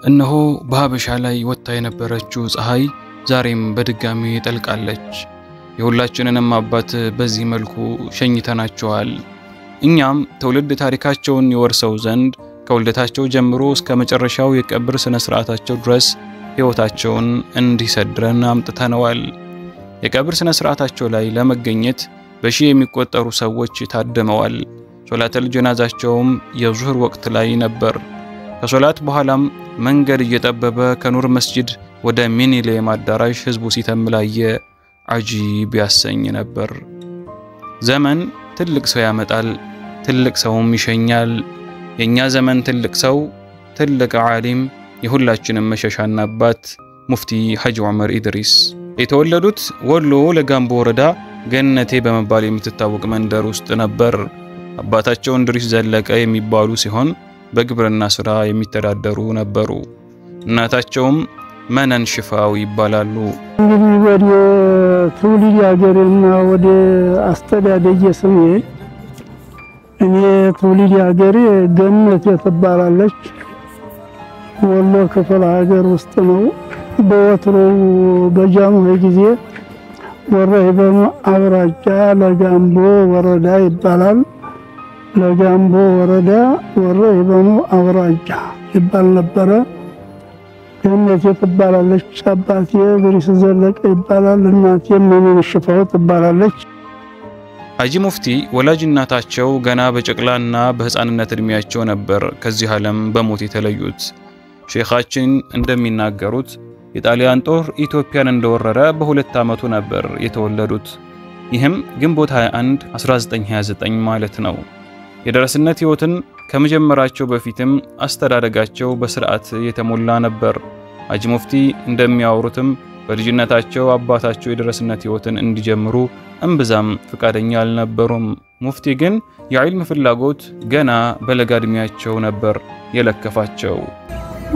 እነሆ በሀበሻ ላይ ወጣ የነበረችው ፀሐይ ዛሬም በድጋሚ ጠልቃለች። የሁላችንንም አባት በዚህ መልኩ ሸኝተናቸዋል። እኛም ትውልድ ታሪካቸውን ይወርሰው ዘንድ ከውልደታቸው ጀምሮ እስከ መጨረሻው የቀብር ስነ ስርዓታቸው ድረስ ሕይወታቸውን እንዲሰድረን አምጥተነዋል። የቀብር ስነ ስርዓታቸው ላይ ለመገኘት በሺህ የሚቆጠሩ ሰዎች ታደመዋል። ሶላተል ጀናዛቸውም የዙህር ወቅት ላይ ነበር። ከሶላት በኋላም መንገድ እየጠበበ ከኑር መስጂድ ወደ ሚኒሌም አዳራሽ ህዝቡ ሲተምላየ አጂብ ያሰኝ ነበር። ዘመን ትልቅ ሰው ያመጣል፣ ትልቅ ሰውም ይሸኛል። የኛ ዘመን ትልቅ ሰው፣ ትልቅ ዓሊም፣ የሁላችንም መሸሻና አባት ሙፍቲ ሐጂ ዑመር ኢድሪስ የተወለዱት ወሎ ለጋምቦ ወረዳ ገነቴ በመባል የምትታወቅ መንደር ውስጥ ነበር። አባታቸው እንድሪስ ዘለቀ የሚባሉ ሲሆን በግብርና ስራ የሚተዳደሩ ነበሩ። እናታቸውም መነን ሽፋው ይባላሉ። እንግዲህ ወደ ትውልድ ሀገርና ወደ አስተዳደግ ስሜ እኔ ትውልድ ሀገር ገነቴ ትባላለች። ወሎ ክፍለ ሀገር ውስጥ ነው። በወትሮው በጃንሆይ ጊዜ ወረኢበኑ አውራጃ ለጋምቦ ወረዳ ይባላል። ለጋምቦ ወረዳ ወረኢበኑ አውራጃ ይባል ነበረ። ገነቴ ትባላለች። አባቴ እንድሪስ ዘለቀ ይባላል። እናቴ መነን ሽፋው ትባላለች። ሐጂ ሙፍቲ ወላጅ እናታቸው ገና በጨቅላና በህፃንነት እድሜያቸው ነበር ከዚህ ዓለም በሞት የተለዩት። ሼኻችን እንደሚናገሩት የጣሊያን ጦር ኢትዮጵያን እንደወረረ በ2 ዓመቱ ነበር የተወለዱት። ይህም ግንቦት 21 1929 ማለት ነው። የደረስነት ህይወትን ከመጀመራቸው በፊትም አስተዳደጋቸው በስርዓት የተሞላ ነበር። ሐጂ ሙፍቲ እንደሚያወሩትም በልጅነታቸው አባታቸው የደረስነት ህይወትን እንዲጀምሩ እምብዛም ፍቃደኛ አልነበሩም። ሙፍቲ ግን የዕልም ፍላጎት ገና በለጋ እድሜያቸው ነበር የለከፋቸው።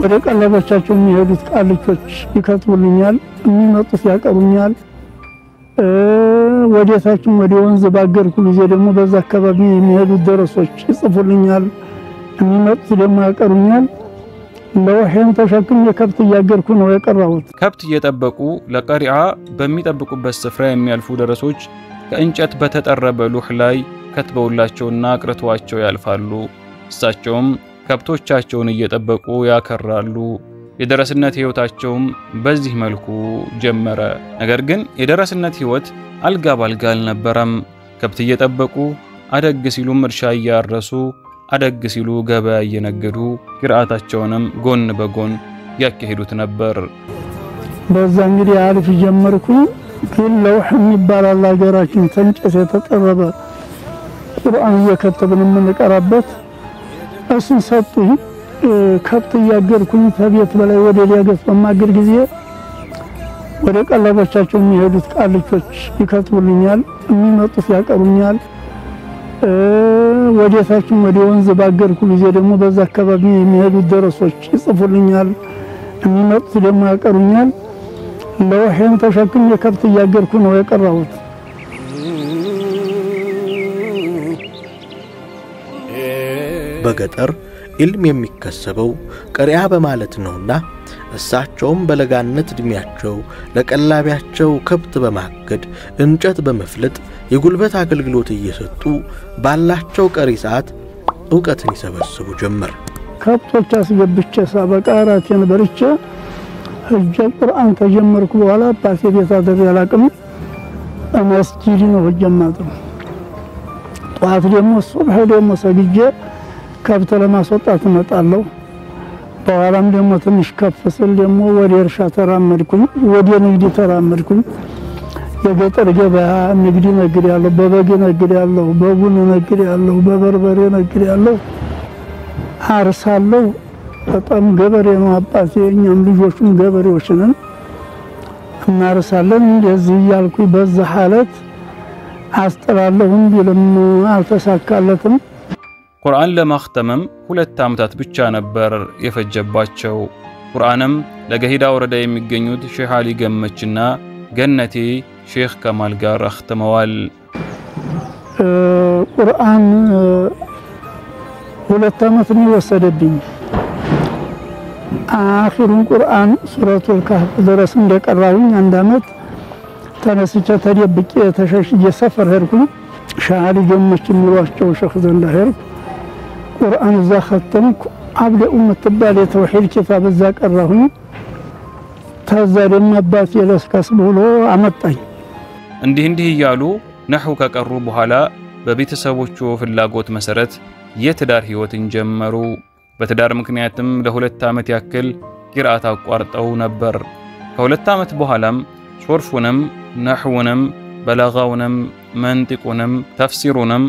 ወደ ቀለቦቻቸው የሚሄዱት ቃልቾች ይከትቡልኛል፣ የሚመጡት ያቀሩኛል። ወደታችም ወደ ወንዝ ባገርኩ ጊዜ ደግሞ በዛ አካባቢ የሚሄዱት ደረሶች ይጽፉልኛል፣ የሚመጡት ደግሞ ያቀሩኛል። ለወህም ተሸክም የከብት እያገርኩ ነው የቀራሁት። ከብት እየጠበቁ ለቀሪዓ በሚጠብቁበት ስፍራ የሚያልፉ ደረሶች ከእንጨት በተጠረበ ሉህ ላይ ከትበውላቸውና አቅርተዋቸው ያልፋሉ። እሳቸውም ከብቶቻቸውን እየጠበቁ ያከራሉ። የደረስነት ህይወታቸውም በዚህ መልኩ ጀመረ። ነገር ግን የደረስነት ህይወት አልጋ ባልጋ አልነበረም። ከብት እየጠበቁ አደግ ሲሉም እርሻ እያረሱ አደግ ሲሉ ገበያ እየነገዱ ቅርአታቸውንም ጎን በጎን ያካሂዱት ነበር። በዛ እንግዲህ አልፍ ጀመርኩ። ግን ለውህ የሚባል ሀገራችን ተንጨት የተጠረበ ቁርአን እየከተብን የምንቀራበት እሱን ሰጡኝ። ከብት እያገርኩኝ ከቤት በላይ ወደ ሊያገት በማገር ጊዜ ወደ ቀለቦቻቸው የሚሄዱት ቃልቾች ይከትቡልኛል፣ የሚመጡት ያቀሩኛል። ወደታችም ወደ ወንዝ ባገርኩ ጊዜ ደግሞ በዛ አካባቢ የሚሄዱት ደረሶች ይጽፉልኛል፣ የሚመጡት ደግሞ ያቀሩኛል። ለወህም ተሸክም የከብት እያገርኩ ነው የቀራሁት። በገጠር ኢልም የሚከሰበው ቀሪዓ በማለት ነውና እሳቸውም በለጋነት እድሜያቸው ለቀላቢያቸው ከብት በማገድ እንጨት በመፍለጥ የጉልበት አገልግሎት እየሰጡ ባላቸው ቀሪ ሰዓት ዕውቀትን ይሰበስቡ ጀመር። ከብቶች አስገብቼ ሳበቃ ራቴን በልቼ ህጀ ቁርአን ተጀመርኩ። በኋላ አባቴ ቤት አድሬ አላቅም። መስጂድ ነው ጀማተው። ጧት ደግሞ ሱብህ ደግሞ ሰግጄ ከብት ለማስወጣት እመጣለሁ። በኋላም ደግሞ ትንሽ ከፍ ስል ደግሞ ወደ እርሻ ተራመድኩኝ፣ ወደ ንግድ ተራመድኩኝ። የገጠር ገበያ ንግድ ነግዴያለሁ፣ በበግ ነግዴያለሁ፣ በቡን ነግዴያለሁ፣ በበርበሬ ነግዴያለሁ፣ አርሳለሁ። በጣም ገበሬ ነው አባቴ። እኛም ልጆቹም ገበሬዎች ነን፣ እናርሳለን። እንደዚህ ያልኩኝ በዛ ሐለት አስጠላለሁ። እንዲልም አልተሳካለትም። ቁርአን ለማختمም 2 ዓመታት ብቻ ነበር የፈጀባቸው። ቁርአንም ለገሂዳ ወረዳ የሚገኙት ሼህ አሊ ገመችና ገነቴ ሼህ ከማል ጋር አختمዋል። ቁርአን 2 ዓመት ነው ወሰደብኝ። አኺሩን ቁርአን ሱረቱል ካህፍ ድረስ እንደቀራሁኝ አንድ አመት ተነስቼ ተደብቄ ተሸሽዬ ሰፈር ሄድኩኝ። ሻዓሊ ጀመች የሚሏቸው ሸኽ ዘንድ ሄድኩ። ቁርአን እዛ ኸተምኩ። አብደኡ የምትባል የተውሂድ ኪታብ እዛ ቀራሁኝ። ተዛ ደግሞ አባቴ ለስከስ ብሎ አመጣኝ። እንዲህ እያሉ ነህው ከቀሩ በኋላ በቤተሰቦቹ ፍላጎት መሰረት የትዳር ህይወትን ጀመሩ። በትዳር ምክንያትም ለ2 ዓመት ያክል ቂርአት አቋርጠው ነበር። ከ2 ዓመት በኋላም ሶርፉንም ነህውንም በላጋውንም መንጢቁንም ተፍሲሩንም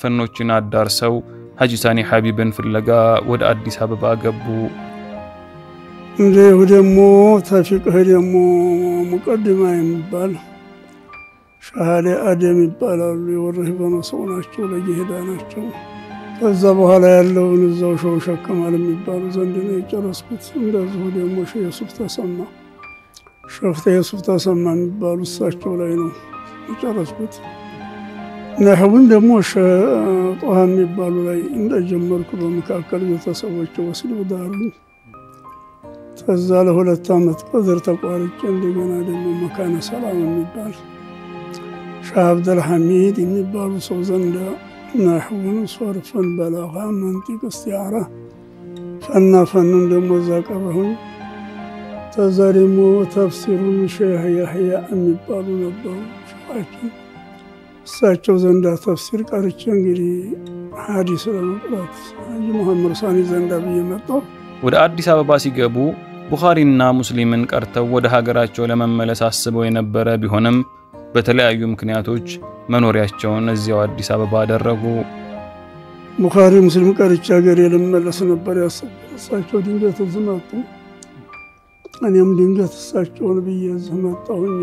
ፈኖችን አዳርሰው ሐጂ ሳኒ ሐቢብን ፍለጋ ወደ አዲስ አበባ ገቡ። እንደው ደግሞ ተፊቅህ ደግሞ ሙቀድማ የሚባል ሻሃዳ አደም ይባላሉ። የወረህ በመሰው ናቸው ለጌዳ ናቸው። ከዛ በኋላ ያለውን እዛው ሸከማል የሚባሉ ዘንድ ነው የጨረስኩት። እንደዚሁ ደግሞ ሼህ ዩሱፍ ተሰማ ዩሱፍ ተሰማ የሚባሉ እሳቸው ላይ ነው የጨረስኩት። ነህውን ደግሞ ጧሃ የሚባሉ ላይ እንደጀመርኩ በመካከል ቤተሰቦች ወስደው ዳሩኝ። ከዛ ለ2 ዓመት ቀድር ተቋርጬ እንደገና ደግሞ መካነ ሰላም የሚባል ሻህ አብደል ሐሚድ የሚባሉ ሰው ዘንድ ነህውን ሶርፍን በላጋ መንጢቅ እስቲዓራ ፈንን ደግሞ እዛ ቀረሁኝ። ከዛ ደግሞ ተፍሲሩን ሼህ ያህያ የሚባሉ ነበሩ ሸኻችን እሳቸው ዘንዳ ተፍሲር ቀርቼ እንግዲህ ሐዲስ ለመቅራት ሐጂ መሐመድ ሳኒ ዘንዳ ብዬ መጣሁ። ወደ አዲስ አበባ ሲገቡ ቡኻሪና ሙስሊምን ቀርተው ወደ ሀገራቸው ለመመለስ አስበው የነበረ ቢሆንም በተለያዩ ምክንያቶች መኖሪያቸውን እዚያው አዲስ አበባ አደረጉ። ቡኻሪ ሙስሊም ቀርቼ ሀገሬ ልመለስ ነበር ያሰብኩት። እሳቸው ድንገት እዚህ መጡ። እኔም ድንገት እሳቸውን ብዬ እዚህ መጣሁኝ።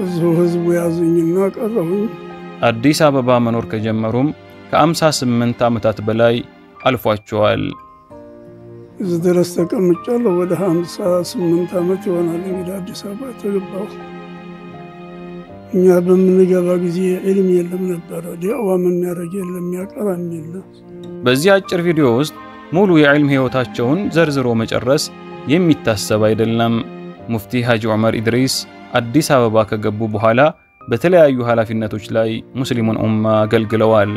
እዚሁ ህዝቡ ያዘኝና ቀረሁኝ። አዲስ አበባ መኖር ከጀመሩም ከ58 ዓመታት በላይ አልፏቸዋል። እዚህ ድረስ ተቀምጫለሁ። ወደ 58 ዓመት ይሆናል እንግዲህ አዲስ አበባ ተገባሁ። እኛ በምንገባ ጊዜ ዒልም የለም ነበር። ዲዕዋ የሚያደርግ የለም፣ የሚያቀራም የለም። በዚህ አጭር ቪዲዮ ውስጥ ሙሉ የዒልም ህይወታቸውን ዘርዝሮ መጨረስ የሚታሰብ አይደለም። ሙፍቲ ሐጂ ዑመር ኢድሪስ አዲስ አበባ ከገቡ በኋላ በተለያዩ ኃላፊነቶች ላይ ሙስሊሙን ኡማ አገልግለዋል።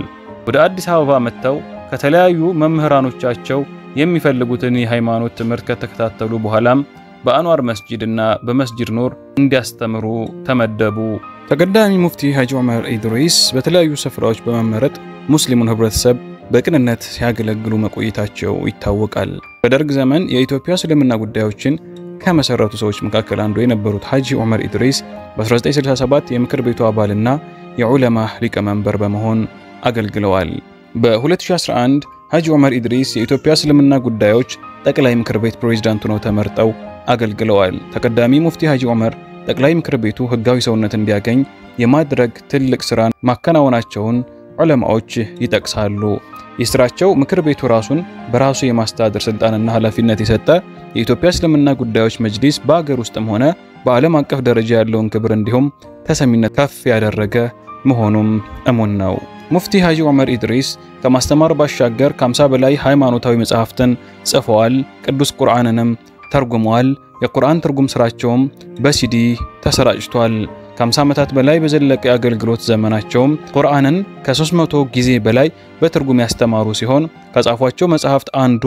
ወደ አዲስ አበባ መጥተው ከተለያዩ መምህራኖቻቸው የሚፈልጉትን የሃይማኖት ትምህርት ከተከታተሉ በኋላም በአንዋር መስጂድና በመስጂድ ኑር እንዲያስተምሩ ተመደቡ። ተቀዳሚ ሙፍቲ ሐጂ ዑመር ኢድሪስ በተለያዩ ስፍራዎች በመመረጥ ሙስሊሙን ህብረተሰብ በቅንነት ሲያገለግሉ መቆየታቸው ይታወቃል። በደርግ ዘመን የኢትዮጵያ እስልምና ጉዳዮችን ከመሰረቱ ሰዎች መካከል አንዱ የነበሩት ሐጂ ዑመር ኢድሪስ በ1967 የምክር ቤቱ አባልና የዑለማ ሊቀመንበር በመሆን አገልግለዋል። በ2011 ሐጂ ዑመር ኢድሪስ የኢትዮጵያ እስልምና ጉዳዮች ጠቅላይ ምክር ቤት ፕሬዝዳንት ሆነው ተመርጠው አገልግለዋል። ተቀዳሚ ሙፍቲ ሐጂ ዑመር ጠቅላይ ምክር ቤቱ ህጋዊ ሰውነት እንዲያገኝ የማድረግ ትልቅ ስራን ማከናወናቸውን ዑለማዎች ይጠቅሳሉ። የስራቸው ምክር ቤቱ ራሱን በራሱ የማስተዳደር ስልጣንና ኃላፊነት የሰጠ የኢትዮጵያ እስልምና ጉዳዮች መጅሊስ በአገር ውስጥም ሆነ በዓለም አቀፍ ደረጃ ያለውን ክብር እንዲሁም ተሰሚነት ከፍ ያደረገ መሆኑም እሙን ነው። ሙፍቲ ሐጂ ዑመር ኢድሪስ ከማስተማር ባሻገር ከ50 በላይ ሃይማኖታዊ መጽሐፍትን ጽፈዋል። ቅዱስ ቁርአንንም ተርጉመዋል። የቁርአን ትርጉም ስራቸውም በሲዲ ተሰራጭቷል። ከ50 ዓመታት በላይ በዘለቀ የአገልግሎት ዘመናቸውም ቁርአንን ከ300 ጊዜ በላይ በትርጉም ያስተማሩ ሲሆን ከጻፏቸው መጽሐፍት አንዱ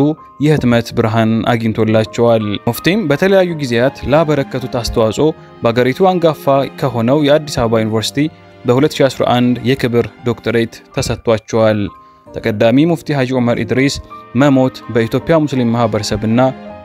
የህትመት ብርሃን አግኝቶላቸዋል። ሙፍቲም በተለያዩ ጊዜያት ላበረከቱት አስተዋጽኦ በአገሪቱ አንጋፋ ከሆነው የአዲስ አበባ ዩኒቨርሲቲ በ2011 የክብር ዶክተሬት ተሰጥቷቸዋል። ተቀዳሚ ሙፍቲ ሐጂ ዑመር ኢድሪስ መሞት በኢትዮጵያ ሙስሊም ማህበረሰብና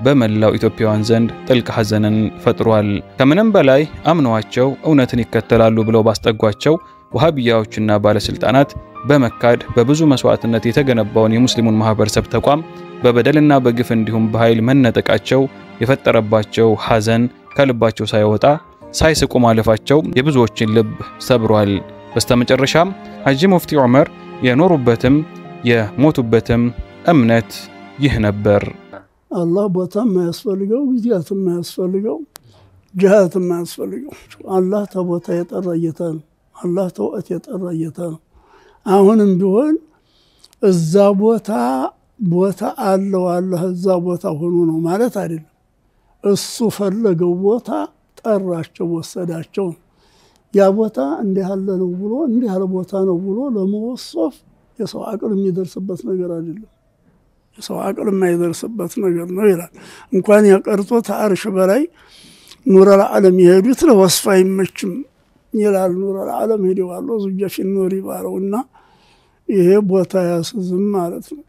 በመላው ኢትዮጵያውያን ዘንድ ጥልቅ ሐዘንን ፈጥሯል። ከምንም በላይ አምነዋቸው እውነትን ይከተላሉ ብለው ባስጠጓቸው ወሃቢያዎችና ባለስልጣናት በመካድ በብዙ መስዋዕትነት የተገነባውን የሙስሊሙን ማህበረሰብ ተቋም በበደልና በግፍ እንዲሁም በኃይል መነጠቃቸው የፈጠረባቸው ሐዘን ከልባቸው ሳይወጣ ሳይስቁ ማለፋቸው የብዙዎችን ልብ ሰብሯል። በስተመጨረሻም ሐጂ ሙፍቲ ዑመር የኖሩበትም የሞቱበትም እምነት ይህ ነበር። አላህ ቦታ ማያስፈልገው ጊዜያት ማያስፈልገው ጅሃት ማያስፈልገው አላህ ተቦታ የጠራ ጌታ ነው። አላህ ተወት የጠራ ጌታ ነው። አሁንም ቢሆን እዛ ቦታ ቦታ አለው አላህ እዛ ቦታ ሆኖ ነው ማለት አይደለም እሱ ፈለገው ቦታ ጠራቸው ወሰዳቸው ያ ቦታ እንዲህ ያለ ነው ብሎ እንዲህ ያለ ቦታ ነው ብሎ ለመወሰፍ የሰው አቅል የሚደርስበት ነገር አይደለም የሰው አቅል የማይደርስበት ነገር ነው ይላል እንኳን ያቀርቶ ተአርሽ በላይ ኑር العالم ይሄዱት ለወስፍ አይመችም ይላል ኑር العالم ሄደዋል ወዝጀ ፊ ኑር ይባረውና ይሄ ቦታ ያስዝም ማለት ነው